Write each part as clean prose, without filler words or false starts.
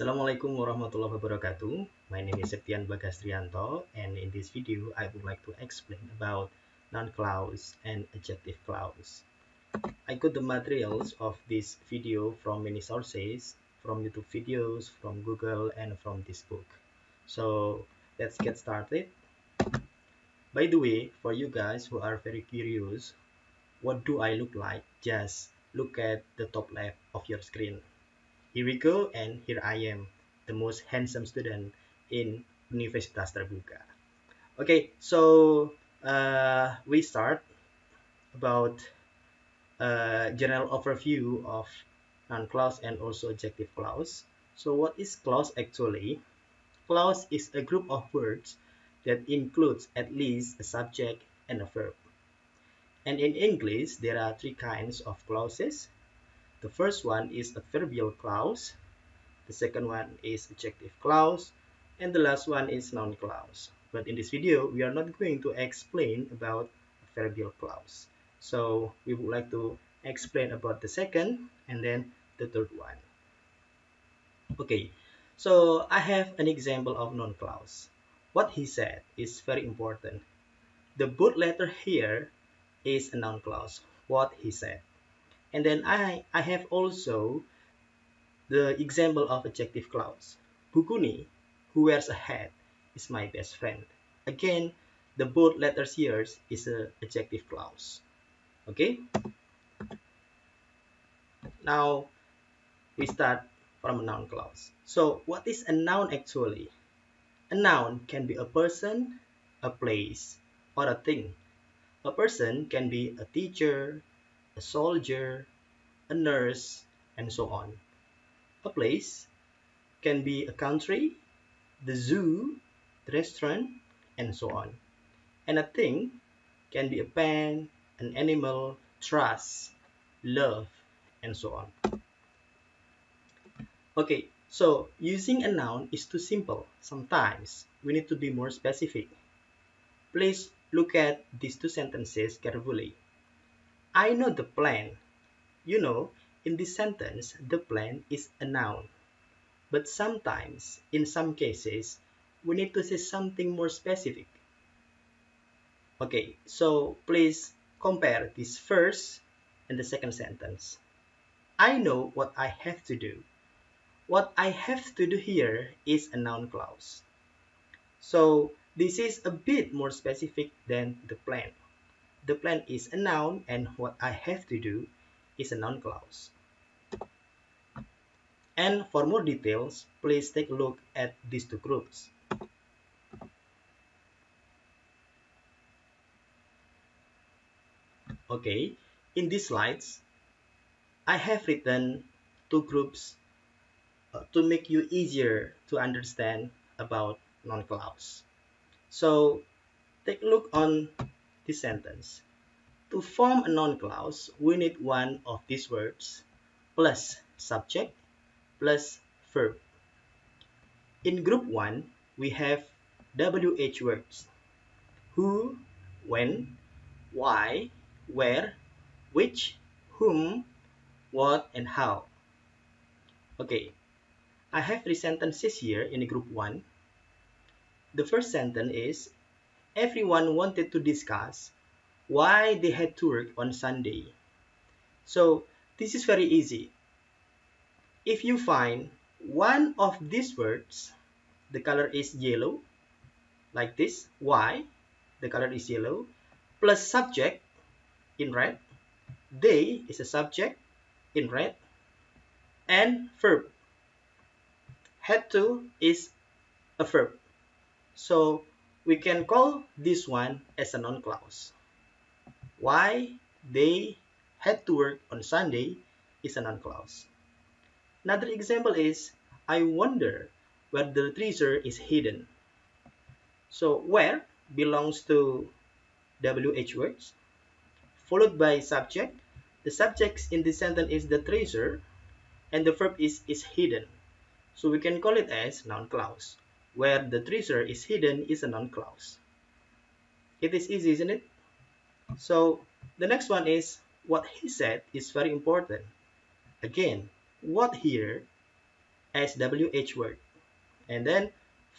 Assalamualaikum warahmatullahi wabarakatuh. My name is Septian Bagastrianto, and in this video, I would like to explain about noun clause and adjective clause. I got the materials of this video from many sources, from YouTube videos, from Google, and from this book. So let's get started. By the way, for you guys who are very curious, what do I look like? Just look at the top left of your screen. Here we go, and here I am, the most handsome student in Universitas Terbuka. Okay, so we start about general overview of noun clause and also adjective clause. So what is clause actually? Clause is a group of words that includes at least a subject and a verb. And in English, there are three kinds of clauses. The first one is a adverbial clause. The second one is adjective clause, and the last one is noun clause. But in this video, we are not going to explain about adverbial clause. So we would like to explain about the second and then the third one. Okay, so I have an example of noun clause. What he said is very important. The bold letter here is a noun clause, what he said. And then I have also the example of adjective clause. Bukuni, who wears a hat, is my best friend. Again, the bold letters here is an adjective clause. Okay? Now, we start from a noun clause. So, what is a noun actually? A noun can be a person, a place, or a thing. A person can be a teacher, a soldier, a nurse, and so on. A place can be a country, the zoo, the restaurant, and so on. And a thing can be a pen, an animal, trust, love, and so on. Okay, so using a noun is too simple. Sometimes we need to be more specific. Please look at these two sentences carefully. I know the plan. You know, in this sentence, the plan is a noun. But sometimes, in some cases, we need to say something more specific. Okay, so please compare this first and the second sentence. I know what I have to do. What I have to do here is a noun clause. So this is a bit more specific than the plan. The plan is a noun and what I have to do is a noun clause. And for more details, please take a look at these two groups. Okay, in these slides, I have written two groups to make you easier to understand about noun clause. So take a look on this sentence. To form a noun clause, we need one of these words plus subject plus verb. In group 1, we have WH words. Who, when, why, where, which, whom, what, and how. Okay, I have three sentences here in group 1. The first sentence is, everyone wanted to discuss why they had to work on Sunday. So this is very easy. If you find one of these words, the color is yellow, like this, why, the color is yellow, plus subject in red, they is a subject in red, and verb. Had to is a verb. So we can call this one as a noun clause. Why they had to work on Sunday is a noun clause. Another example is, I wonder where the treasure is hidden. So where belongs to WH words, followed by subject. The subject in this sentence is the treasure, and the verb is hidden. So we can call it as noun clause. Where the treasure is hidden is a noun clause. It is easy, isn't it? So the next one is, what he said is very important. Again, what here SWH word, and then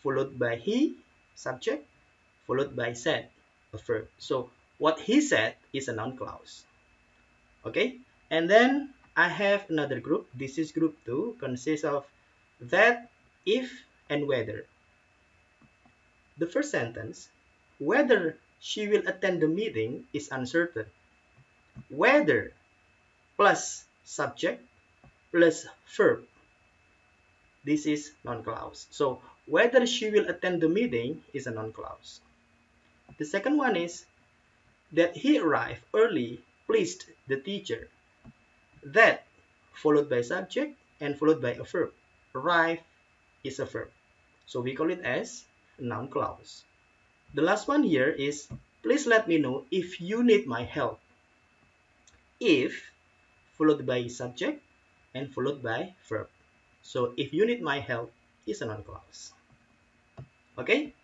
followed by he, subject, followed by said, a verb. So what he said is a noun clause. Okay, and then I have another group. This is group 2, consists of that, if, and whether. The first sentence, whether she will attend the meeting is uncertain. Whether plus subject plus verb. This is noun clause. So whether she will attend the meeting is a noun clause. The second one is that he arrived early pleased the teacher. That followed by subject and followed by a verb. Arrive is a verb. So we call it as a noun clause. The last one here is please let me know if you need my help. If followed by subject and followed by verb. So if you need my help is a noun clause. Okay?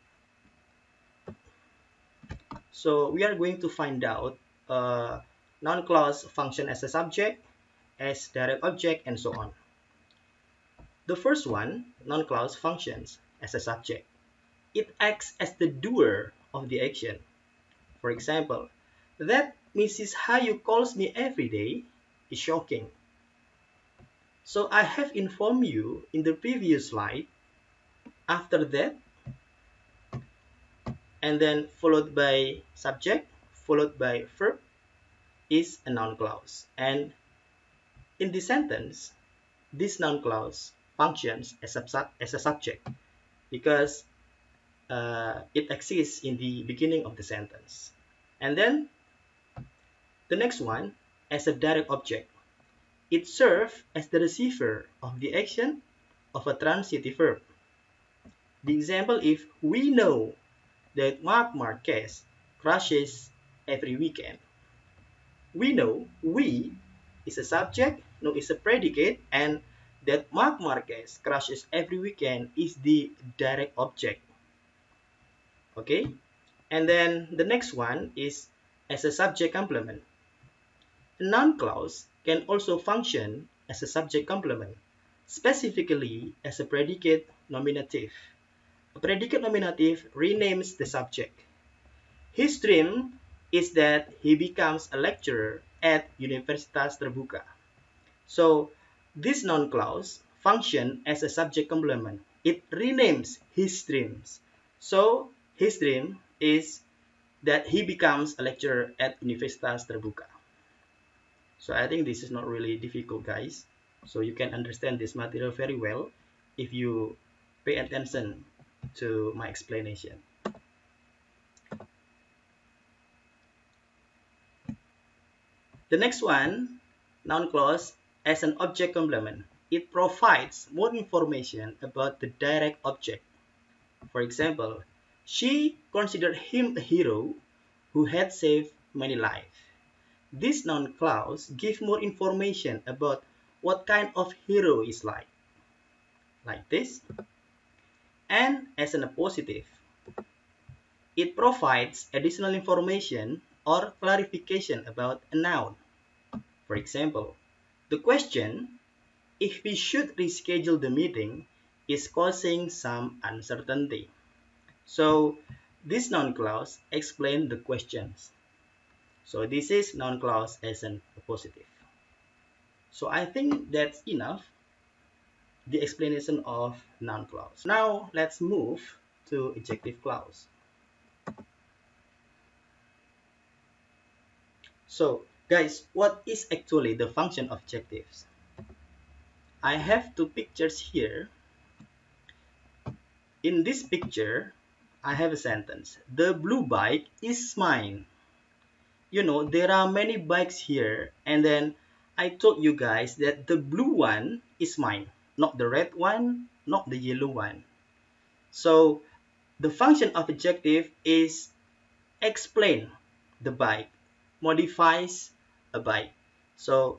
So we are going to find out noun clause function as a subject, as direct object, and so on. The first one, noun clause functions as a subject. It acts as the doer of the action. For example, that Mrs. Hayu calls me every day is shocking. So I have informed you in the previous slide. After that, and then followed by subject, followed by verb, is a noun clause. And in this sentence, this noun clause functions as a subject because it exists in the beginning of the sentence. And then the next one, as a direct object, it serves as the receiver of the action of a transitive verb. The example, if we know that Mark Marquez crashes every weekend. We know we is a subject, know is a predicate, and that Mark Marquez crashes every weekend is the direct object. Okay? And then the next one is as a subject complement. A noun clause can also function as a subject complement, specifically as a predicate nominative. A predicate nominative renames the subject. His dream is that he becomes a lecturer at Universitas Terbuka. So this noun clause functions as a subject complement. It renames his dreams. So his dream is that he becomes a lecturer at Universitas Terbuka. So I think this is not really difficult, guys. So you can understand this material very well if you pay attention to my explanation. The next one, noun clause as an object complement. It provides more information about the direct object. For example, she considered him a hero who had saved many lives. This noun clause gives more information about what kind of hero is like this. And as an appositive, it provides additional information or clarification about a noun. For example, the question, if we should reschedule the meeting, is causing some uncertainty. So this noun clause explains the questions. So this is noun clause as an appositive. So I think that's enough, the explanation of noun clause. Now let's move to adjective clause. So guys, what is actually the function of adjectives? I have two pictures here. In this picture, I have a sentence. The blue bike is mine. You know, there are many bikes here, and then I told you guys that the blue one is mine, not the red one, not the yellow one. So the function of adjective is explain the bike, modifies a bike. So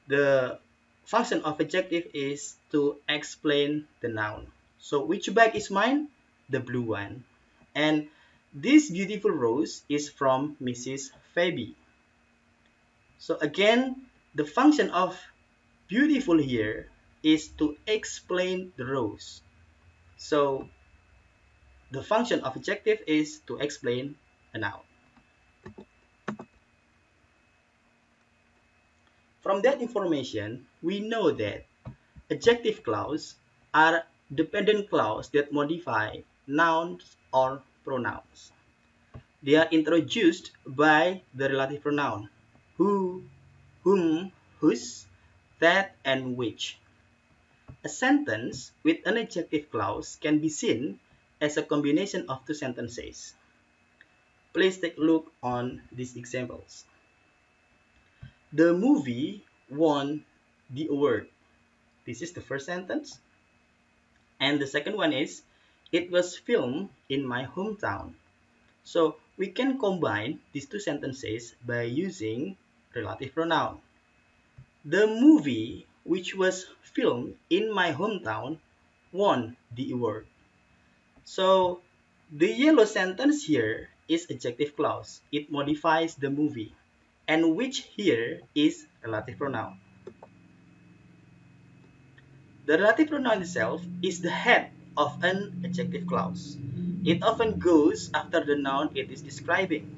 the function of adjective is to explain the noun. So which bag is mine? The blue one. And this beautiful rose is from Mrs. Phoebe. So again, the function of beautiful here is to explain the rows. So the function of adjective is to explain a noun. From that information, we know that adjective clauses are dependent clauses that modify nouns or pronouns. They are introduced by the relative pronoun who, whom, whose, that, and which. A sentence with an adjective clause can be seen as a combination of two sentences. Please take a look on these examples. The movie won the award. This is the first sentence. And the second one is, it was filmed in my hometown. So we can combine these two sentences by using relative pronoun. The movie, which was filmed in my hometown, won the award. So the yellow sentence here is adjective clause. It modifies the movie. And which here is relative pronoun. The relative pronoun itself is the head of an adjective clause. It often goes after the noun it is describing.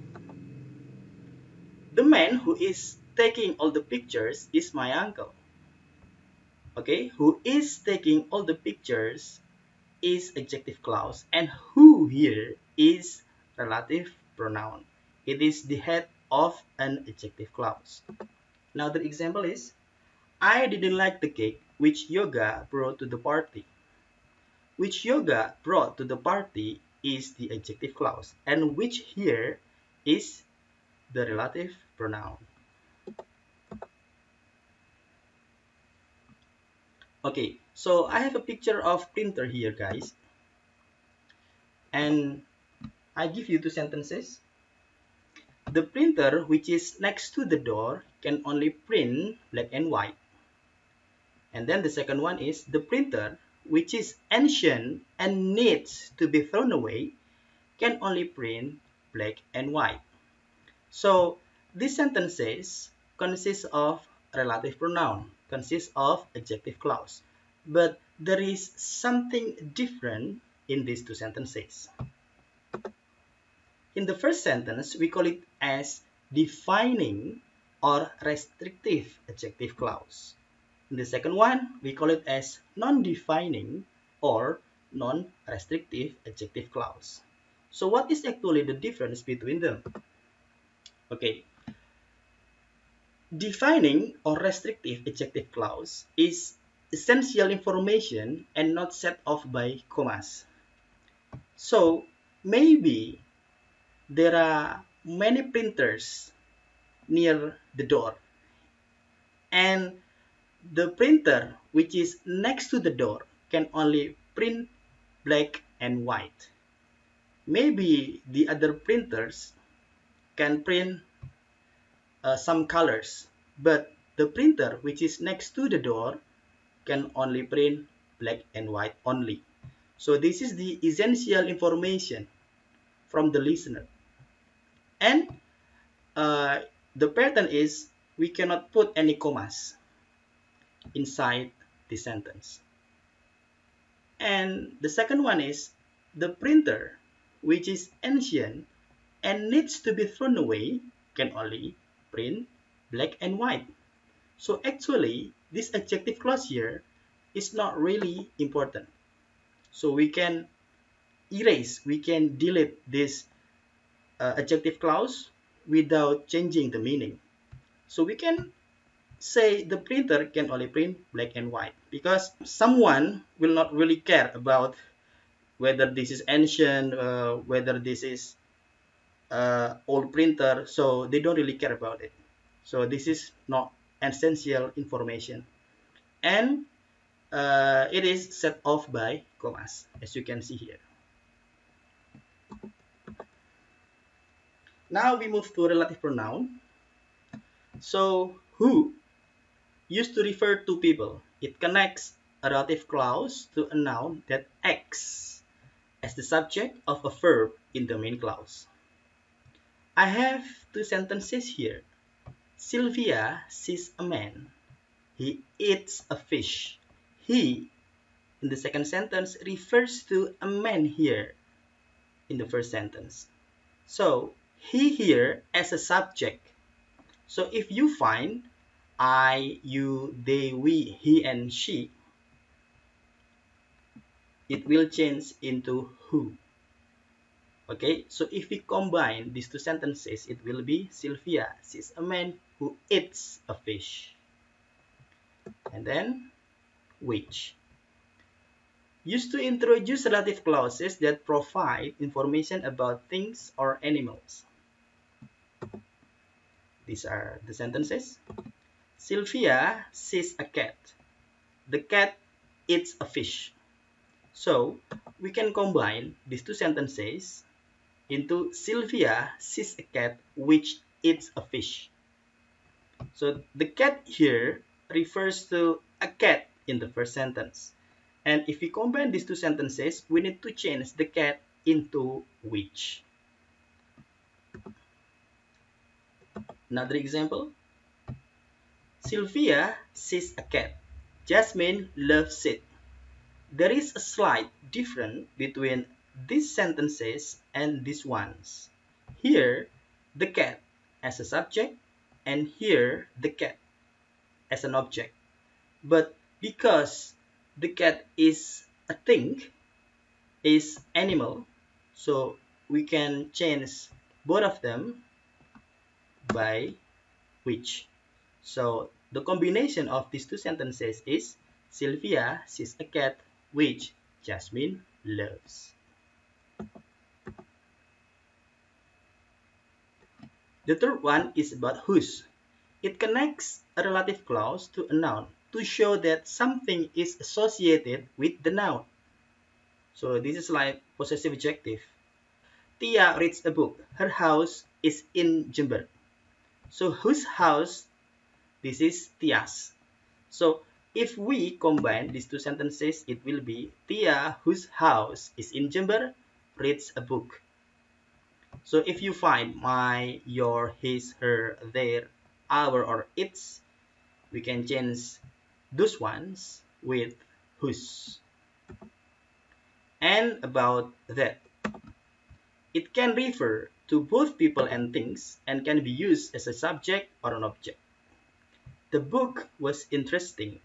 The man who is taking all the pictures is my uncle. Okay, who is taking all the pictures is adjective clause, and who here is relative pronoun. It is the head of an adjective clause. Now the example is, I didn't like the cake which Yoga brought to the party. Which Yoga brought to the party is the adjective clause, and which here is the relative pronoun. Okay, so I have a picture of printer here, guys. And I give you two sentences. The printer which is next to the door can only print black and white. And then the second one is, the printer which is ancient and needs to be thrown away can only print black and white. So these sentences consist of relative pronoun, consist of adjective clause. But there is something different in these two sentences. In the first sentence, we call it as defining or restrictive adjective clause. In the second one, we call it as non-defining or non-restrictive adjective clause. So what is actually the difference between them? Okay. Defining or restrictive adjective clause is essential information and not set off by commas. So maybe there are many printers near the door, and the printer which is next to the door can only print black and white. Maybe the other printers can print some colors, but the printer which is next to the door can only print black and white only. So this is the essential information from the listener. And the pattern is, we cannot put any commas inside the sentence. And the second one is, the printer which is ancient and needs to be thrown away can only print black and white. So actually this adjective clause here is not really important. So we can erase, we can delete this adjective clause without changing the meaning. So we can say the printer can only print black and white, because someone will not really care about whether this is ancient, whether this is old printer, so they don't really care about it. So this is not essential information, and it is set off by commas, as you can see here. Now we move to relative pronoun. So who used to refer to people. It connects a relative clause to a noun that acts as the subject of a verb in the main clause. I have two sentences here. Sylvia sees a man. He eats a fish. he in the second sentence refers to a man here in the first sentence. So he here as a subject. So if you find I, you, they, we, he, and she, it will change into who. Okay, so if we combine these two sentences, it will be Sylvia, she's a man who eats a fish. And then which. Used to introduce relative clauses that provide information about things or animals. These are the sentences. Sylvia sees a cat. The cat eats a fish. So we can combine these two sentences into Sylvia sees a cat which eats a fish. So the cat here refers to a cat in the first sentence. And if we combine these two sentences, we need to change the cat into which. Another example. Sylvia sees a cat. Jasmine loves it. There is a slight difference between these sentences and these ones. Here, the cat as a subject, and here, the cat as an object. But because the cat is a thing, is animal, so we can change both of them by which. So the combination of these two sentences is Sylvia sees a cat which Jasmine loves. The third one is about whose. It connects a relative clause to a noun to show that something is associated with the noun. So this is like possessive adjective. Tia reads a book. Her house is in Jember. So whose house? This is Tia's. So if we combine these two sentences, it will be Tia, whose house is in Jember, reads a book. So if you find my, your, his, her, their, our, or its, we can change those ones with whose. And about that. It can refer to both people and things and can be used as a subject or an object. The book was interesting.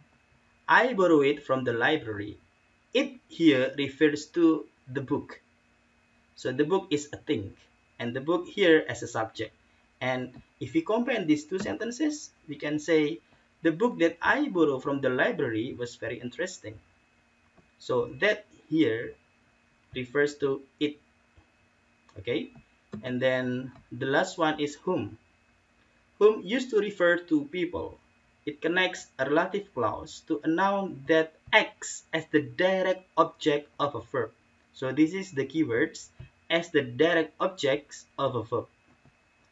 I borrowed it from the library. It here refers to the book. So the book is a thing, and the book here as a subject. And if we combine these two sentences, we can say, the book that I borrowed from the library was very interesting. So that here refers to it. Okay? And then the last one is whom. Whom used to refer to people. It connects a relative clause to a noun that acts as the direct object of a verb. So this is the keywords, as the direct objects of a verb.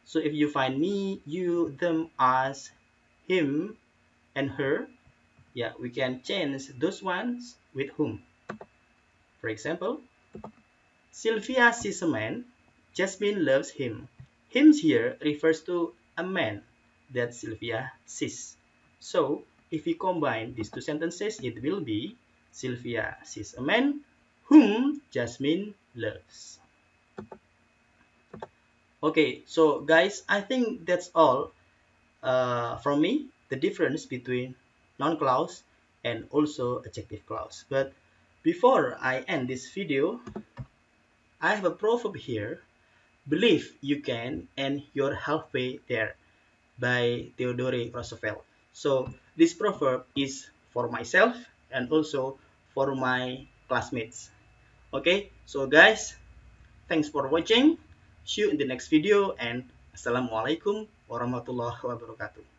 So if you find me, you, them, us, him, and her, yeah, we can change those ones with whom. For example, Sylvia sees a man, Jasmine loves him. Him here refers to a man that Sylvia sees. So, if we combine these two sentences, it will be Sylvia sees a man whom Jasmine loves. Okay, so guys, I think that's all from me, the difference between noun clause and also adjective clause. But before I end this video, I have a proverb here. Believe you can and you're halfway there by Theodore Roosevelt. So this proverb is for myself and also for my classmates. Okay, so guys, thanks for watching. See you in the next video and Assalamualaikum warahmatullahi wabarakatuh.